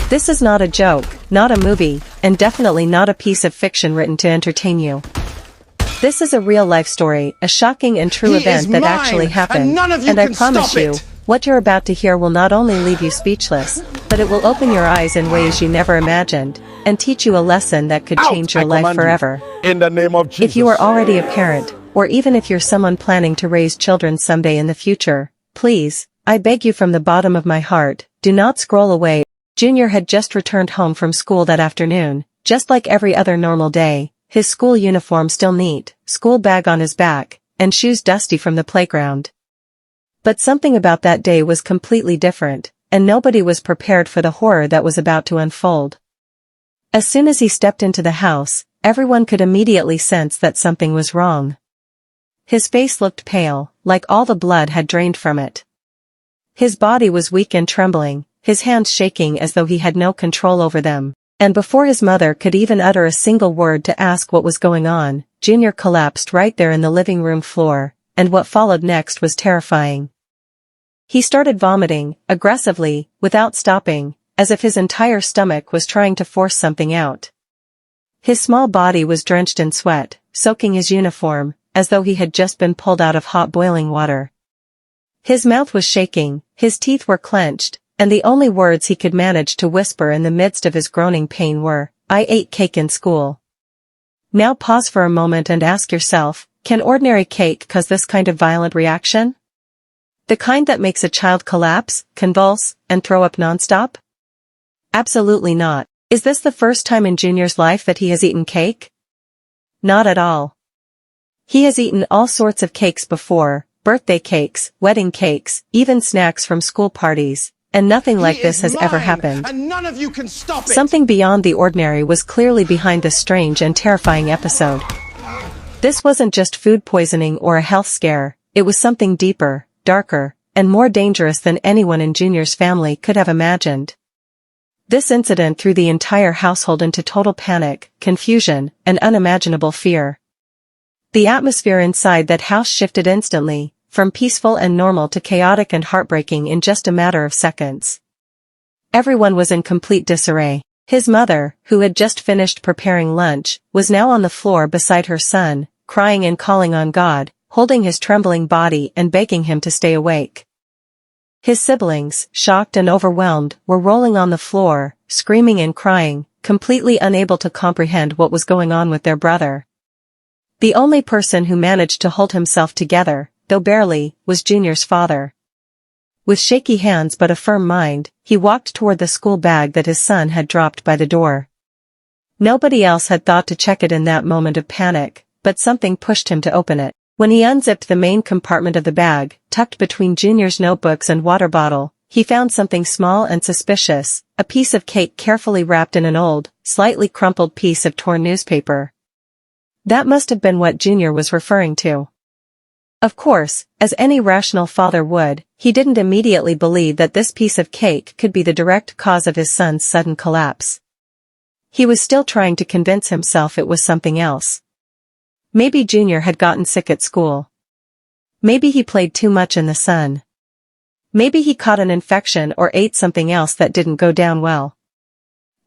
This is not a joke, not a movie, and definitely not a piece of fiction written to entertain you. This is a real-life story, a shocking and true event that actually happened, and I promise you, what you're about to hear will not only leave you speechless, but it will open your eyes in ways you never imagined, and teach you a lesson that could change your life forever. In the name of Jesus. If you are already a parent, or even if you're someone planning to raise children someday in the future, please, I beg you from the bottom of my heart, do not scroll away. Junior had just returned home from school that afternoon, just like every other normal day, his school uniform still neat, school bag on his back, and shoes dusty from the playground. But something about that day was completely different, and nobody was prepared for the horror that was about to unfold. As soon as he stepped into the house, everyone could immediately sense that something was wrong. His face looked pale, like all the blood had drained from it. His body was weak and trembling, his hands shaking as though he had no control over them, and before his mother could even utter a single word to ask what was going on, Junior collapsed right there in the living room floor, and what followed next was terrifying. He started vomiting, aggressively, without stopping, as if his entire stomach was trying to force something out. His small body was drenched in sweat, soaking his uniform, as though he had just been pulled out of hot boiling water. His mouth was shaking, his teeth were clenched, and the only words he could manage to whisper in the midst of his groaning pain were, "I ate cake in school." Now pause for a moment and ask yourself, can ordinary cake cause this kind of violent reaction? The kind that makes a child collapse, convulse, and throw up nonstop? Absolutely not. Is this the first time in Junior's life that he has eaten cake? Not at all. He has eaten all sorts of cakes before, birthday cakes, wedding cakes, even snacks from school parties. And nothing like this has ever happened. And none of you can stop it. Something beyond the ordinary was clearly behind this strange and terrifying episode. This wasn't just food poisoning or a health scare, it was something deeper, darker, and more dangerous than anyone in Junior's family could have imagined. This incident threw the entire household into total panic, confusion, and unimaginable fear. The atmosphere inside that house shifted instantly, from peaceful and normal to chaotic and heartbreaking in just a matter of seconds. Everyone was in complete disarray. His mother, who had just finished preparing lunch, was now on the floor beside her son, crying and calling on God, holding his trembling body and begging him to stay awake. His siblings, shocked and overwhelmed, were rolling on the floor, screaming and crying, completely unable to comprehend what was going on with their brother. The only person who managed to hold himself together, though barely, was Junior's father. With shaky hands but a firm mind, he walked toward the school bag that his son had dropped by the door. Nobody else had thought to check it in that moment of panic, but something pushed him to open it. When he unzipped the main compartment of the bag, tucked between Junior's notebooks and water bottle, he found something small and suspicious, a piece of cake carefully wrapped in an old, slightly crumpled piece of torn newspaper. That must have been what Junior was referring to. Of course, as any rational father would, he didn't immediately believe that this piece of cake could be the direct cause of his son's sudden collapse. He was still trying to convince himself it was something else. Maybe Junior had gotten sick at school. Maybe he played too much in the sun. Maybe he caught an infection or ate something else that didn't go down well.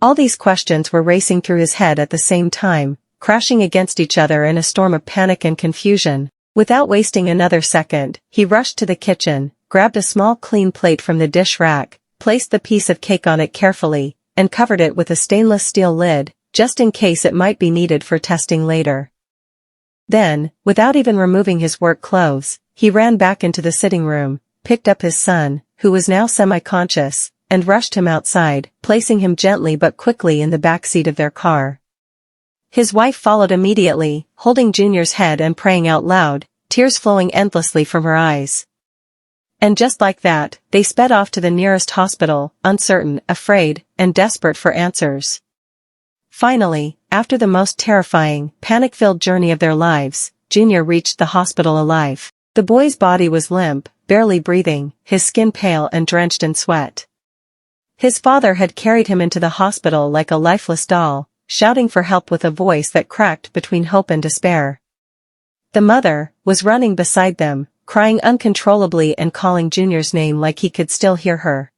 All these questions were racing through his head at the same time, crashing against each other in a storm of panic and confusion. Without wasting another second, he rushed to the kitchen, grabbed a small clean plate from the dish rack, placed the piece of cake on it carefully, and covered it with a stainless steel lid, just in case it might be needed for testing later. Then, without even removing his work clothes, he ran back into the sitting room, picked up his son, who was now semi-conscious, and rushed him outside, placing him gently but quickly in the back seat of their car. His wife followed immediately, holding Junior's head and praying out loud, tears flowing endlessly from her eyes. And just like that, they sped off to the nearest hospital, uncertain, afraid, and desperate for answers. Finally, after the most terrifying, panic-filled journey of their lives, Junior reached the hospital alive. The boy's body was limp, barely breathing, his skin pale and drenched in sweat. His father had carried him into the hospital like a lifeless doll, shouting for help with a voice that cracked between hope and despair. The mother was running beside them, crying uncontrollably and calling Junior's name like he could still hear her.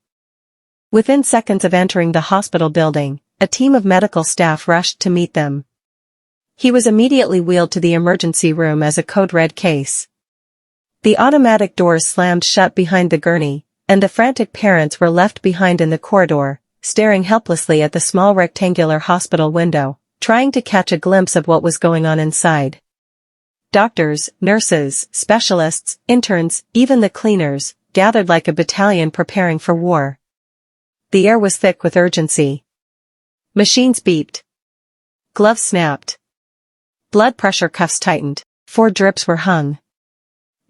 Within seconds of entering the hospital building, a team of medical staff rushed to meet them. He was immediately wheeled to the emergency room as a code-red case. The automatic doors slammed shut behind the gurney, and the frantic parents were left behind in the corridor, staring helplessly at the small rectangular hospital window, trying to catch a glimpse of what was going on inside. Doctors, nurses, specialists, interns, even the cleaners, gathered like a battalion preparing for war. The air was thick with urgency. Machines beeped. Gloves snapped. Blood pressure cuffs tightened. 4 drips were hung.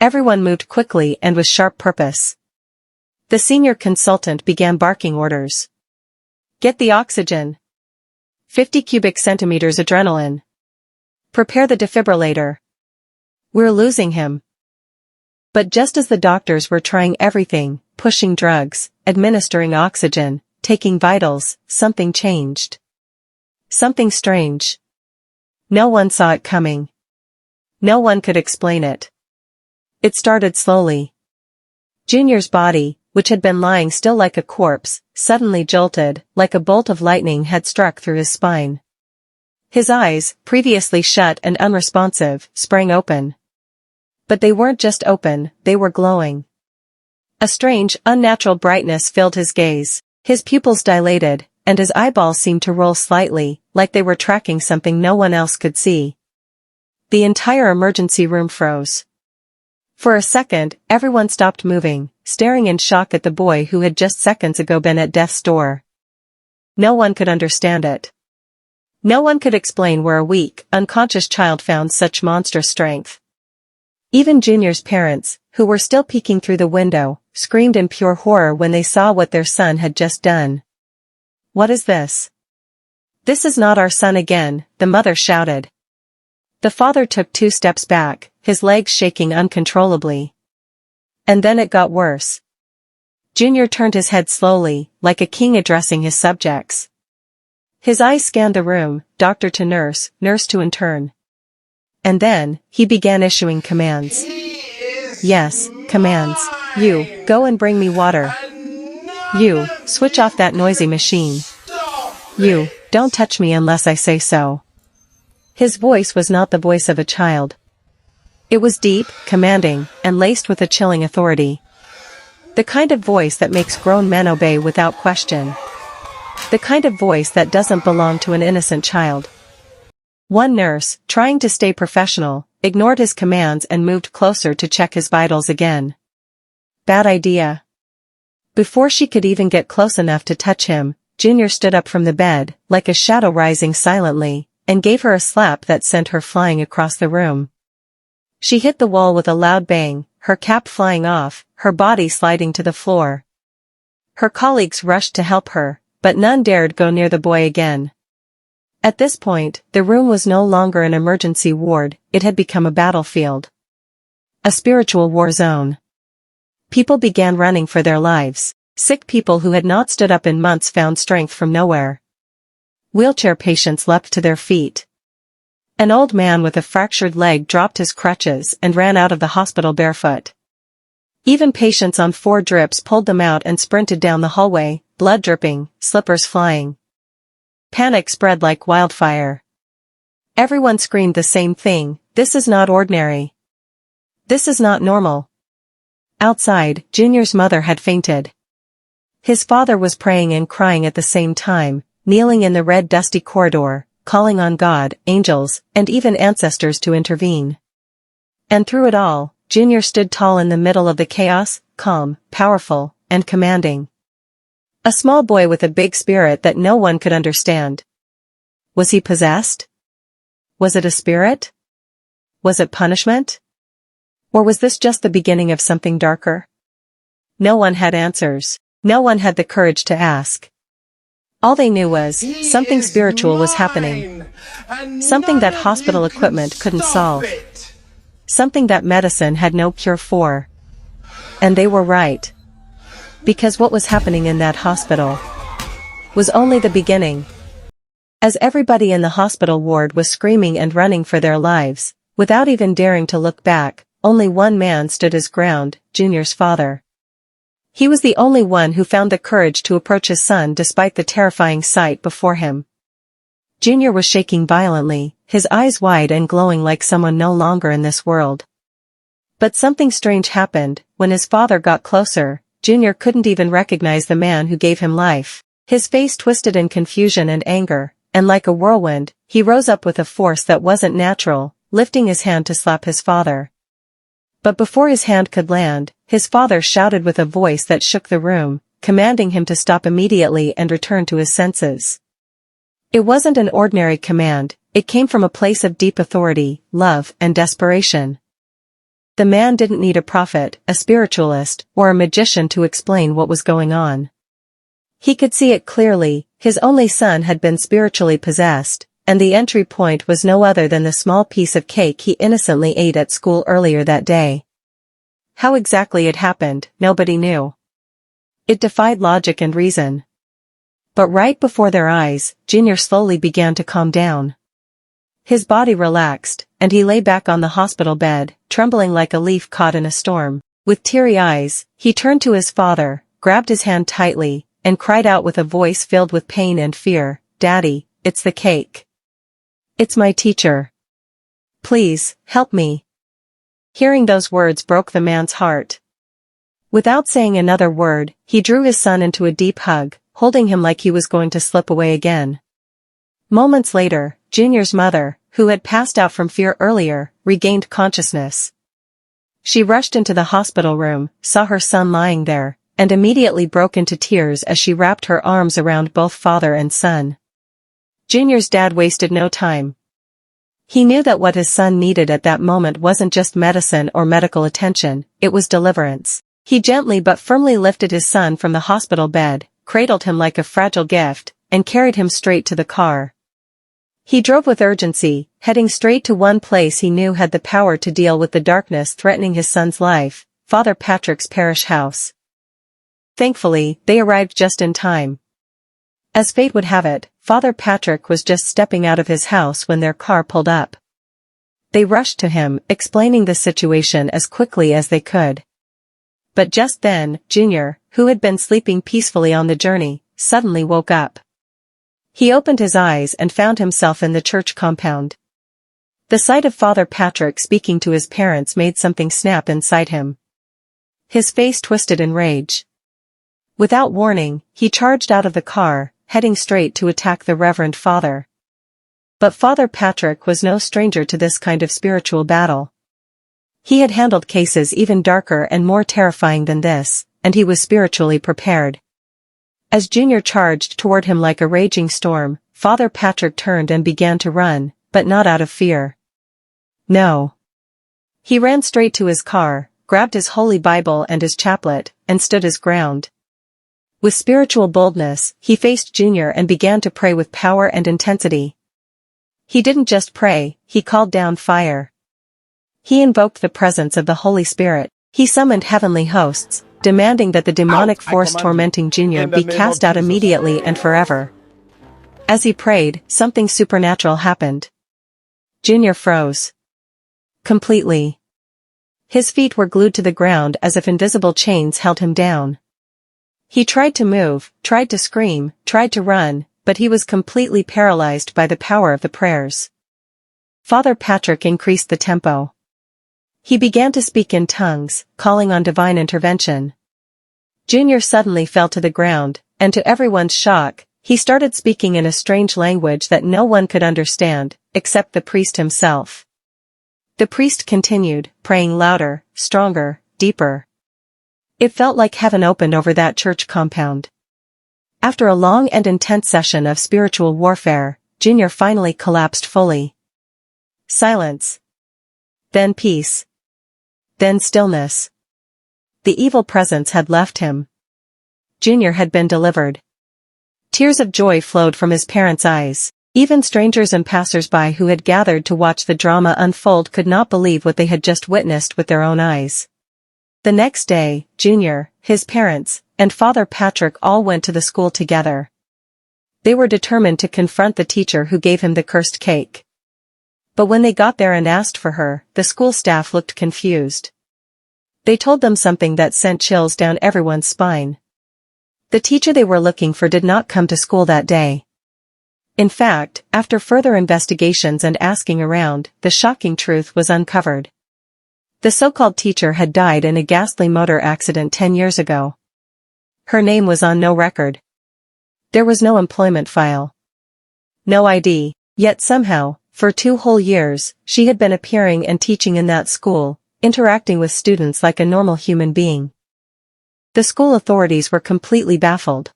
Everyone moved quickly and with sharp purpose. The senior consultant began barking orders. Get the oxygen. 50 cubic centimeters adrenaline. Prepare the defibrillator. We're losing him. But just as the doctors were trying everything, pushing drugs, administering oxygen, taking vitals, something changed. Something strange. No one saw it coming. No one could explain it. It started slowly. Junior's body, which had been lying still like a corpse, suddenly jolted, like a bolt of lightning had struck through his spine. His eyes, previously shut and unresponsive, sprang open. But they weren't just open, they were glowing. A strange, unnatural brightness filled his gaze, his pupils dilated, and his eyeballs seemed to roll slightly, like they were tracking something no one else could see. The entire emergency room froze. For a second, everyone stopped moving, staring in shock at the boy who had just seconds ago been at death's door. No one could understand it. No one could explain where a weak, unconscious child found such monstrous strength. Even Junior's parents, who were still peeking through the window, screamed in pure horror when they saw what their son had just done. What is this? This is not our son again, the mother shouted. The father took 2 steps back, his legs shaking uncontrollably. And then it got worse. Junior turned his head slowly, like a king addressing his subjects. His eyes scanned the room, doctor to nurse, nurse to intern. And then, he began issuing commands. Yes, commands. You, go and bring me water. You, switch off that noisy machine. You, don't touch me unless I say so. His voice was not the voice of a child. It was deep, commanding, and laced with a chilling authority. The kind of voice that makes grown men obey without question. The kind of voice that doesn't belong to an innocent child. One nurse, trying to stay professional, ignored his commands and moved closer to check his vitals again. Bad idea. Before she could even get close enough to touch him, Junior stood up from the bed, like a shadow rising silently, and gave her a slap that sent her flying across the room. She hit the wall with a loud bang, her cap flying off, her body sliding to the floor. Her colleagues rushed to help her, but none dared go near the boy again. At this point, the room was no longer an emergency ward, it had become a battlefield. A spiritual war zone. People began running for their lives. Sick people who had not stood up in months found strength from nowhere. Wheelchair patients leapt to their feet. An old man with a fractured leg dropped his crutches and ran out of the hospital barefoot. Even patients on 4 drips pulled them out and sprinted down the hallway, blood dripping, slippers flying. Panic spread like wildfire. Everyone screamed the same thing, this is not ordinary. This is not normal. Outside, Junior's mother had fainted. His father was praying and crying at the same time, kneeling in the red dusty corridor, calling on God, angels, and even ancestors to intervene. And through it all, Junior stood tall in the middle of the chaos, calm, powerful, and commanding. A small boy with a big spirit that no one could understand. Was he possessed? Was it a spirit? Was it punishment? Or was this just the beginning of something darker? No one had answers. No one had the courage to ask. All they knew was, something spiritual was happening. Something that hospital equipment couldn't solve. Something that medicine had no cure for. And they were right. Because what was happening in that hospital was only the beginning. As everybody in the hospital ward was screaming and running for their lives, without even daring to look back, only one man stood his ground, Junior's father. He was the only one who found the courage to approach his son despite the terrifying sight before him. Junior was shaking violently, his eyes wide and glowing like someone no longer in this world. But something strange happened. When his father got closer, Junior couldn't even recognize the man who gave him life. His face twisted in confusion and anger, and like a whirlwind, he rose up with a force that wasn't natural, lifting his hand to slap his father. But before his hand could land, his father shouted with a voice that shook the room, commanding him to stop immediately and return to his senses. It wasn't an ordinary command, it came from a place of deep authority, love, and desperation. The man didn't need a prophet, a spiritualist, or a magician to explain what was going on. He could see it clearly. His only son had been spiritually possessed, and the entry point was no other than the small piece of cake he innocently ate at school earlier that day. How exactly it happened, nobody knew. It defied logic and reason. But right before their eyes, Junior slowly began to calm down. His body relaxed, and he lay back on the hospital bed, trembling like a leaf caught in a storm. With teary eyes, he turned to his father, grabbed his hand tightly, and cried out with a voice filled with pain and fear, "Daddy, it's the cake. It's my teacher. Please, help me." Hearing those words broke the man's heart. Without saying another word, he drew his son into a deep hug, holding him like he was going to slip away again. Moments later, Junior's mother, who had passed out from fear earlier, regained consciousness. She rushed into the hospital room, saw her son lying there, and immediately broke into tears as she wrapped her arms around both father and son. Junior's dad wasted no time. He knew that what his son needed at that moment wasn't just medicine or medical attention, it was deliverance. He gently but firmly lifted his son from the hospital bed, cradled him like a fragile gift, and carried him straight to the car. He drove with urgency, heading straight to one place he knew had the power to deal with the darkness threatening his son's life, Father Patrick's parish house. Thankfully, they arrived just in time. As fate would have it, Father Patrick was just stepping out of his house when their car pulled up. They rushed to him, explaining the situation as quickly as they could. But just then, Junior, who had been sleeping peacefully on the journey, suddenly woke up. He opened his eyes and found himself in the church compound. The sight of Father Patrick speaking to his parents made something snap inside him. His face twisted in rage. Without warning, he charged out of the car, heading straight to attack the Reverend Father. But Father Patrick was no stranger to this kind of spiritual battle. He had handled cases even darker and more terrifying than this, and he was spiritually prepared. As Junior charged toward him like a raging storm, Father Patrick turned and began to run, but not out of fear. No. He ran straight to his car, grabbed his holy Bible and his chaplet, and stood his ground. With spiritual boldness, he faced Junior and began to pray with power and intensity. He didn't just pray, he called down fire. He invoked the presence of the Holy Spirit. He summoned heavenly hosts, demanding that the demonic force tormenting Junior be cast out immediately and forever. As he prayed, something supernatural happened. Junior froze. Completely. His feet were glued to the ground as if invisible chains held him down. He tried to move, tried to scream, tried to run, but he was completely paralyzed by the power of the prayers. Father Patrick increased the tempo. He began to speak in tongues, calling on divine intervention. Junior suddenly fell to the ground, and to everyone's shock, he started speaking in a strange language that no one could understand, except the priest himself. The priest continued, praying louder, stronger, deeper. It felt like heaven opened over that church compound. After a long and intense session of spiritual warfare, Junior finally collapsed fully. Silence. Then peace. Then stillness. The evil presence had left him. Junior had been delivered. Tears of joy flowed from his parents' eyes. Even strangers and passers-by who had gathered to watch the drama unfold could not believe what they had just witnessed with their own eyes. The next day, Junior, his parents, and Father Patrick all went to the school together. They were determined to confront the teacher who gave him the cursed cake. But when they got there and asked for her, the school staff looked confused. They told them something that sent chills down everyone's spine. The teacher they were looking for did not come to school that day. In fact, after further investigations and asking around, the shocking truth was uncovered. The so-called teacher had died in a ghastly motor accident 10 years ago. Her name was on no record. There was no employment file. No ID, yet somehow, for 2 whole years, she had been appearing and teaching in that school, interacting with students like a normal human being. The school authorities were completely baffled.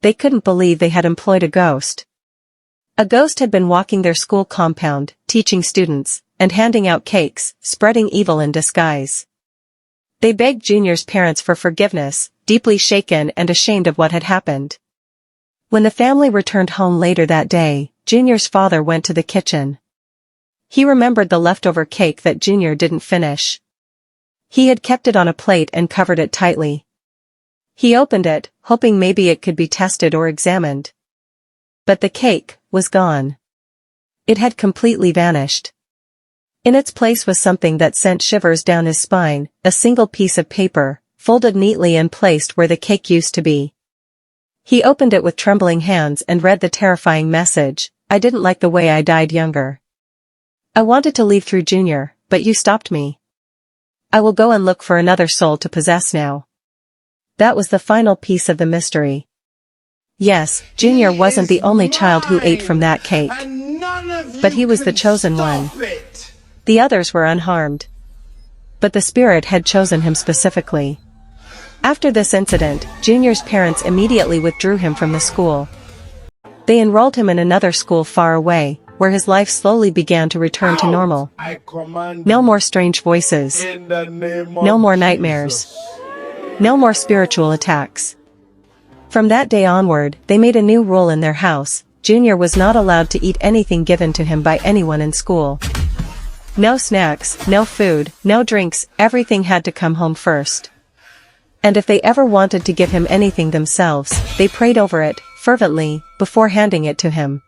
They couldn't believe they had employed a ghost. A ghost had been walking their school compound, teaching students, and handing out cakes, spreading evil in disguise. They begged Junior's parents for forgiveness, deeply shaken and ashamed of what had happened. When the family returned home later that day, Junior's father went to the kitchen. He remembered the leftover cake that Junior didn't finish. He had kept it on a plate and covered it tightly. He opened it, hoping maybe it could be tested or examined. But the cake was gone. It had completely vanished. In its place was something that sent shivers down his spine, a single piece of paper, folded neatly and placed where the cake used to be. He opened it with trembling hands and read the terrifying message, "I didn't like the way I died younger. I wanted to leave through Junior, but you stopped me. I will go and look for another soul to possess now." That was the final piece of the mystery. Yes, Junior wasn't the only child who ate from that cake. But he was the chosen one. The others were unharmed. But the spirit had chosen him specifically. After this incident, Junior's parents immediately withdrew him from the school. They enrolled him in another school far away, where his life slowly began to return to normal. No more strange voices. No more nightmares. No more spiritual attacks. From that day onward, they made a new rule in their house: Junior was not allowed to eat anything given to him by anyone in school. No snacks, no food, no drinks, everything had to come home first. And if they ever wanted to give him anything themselves, they prayed over it, fervently, before handing it to him.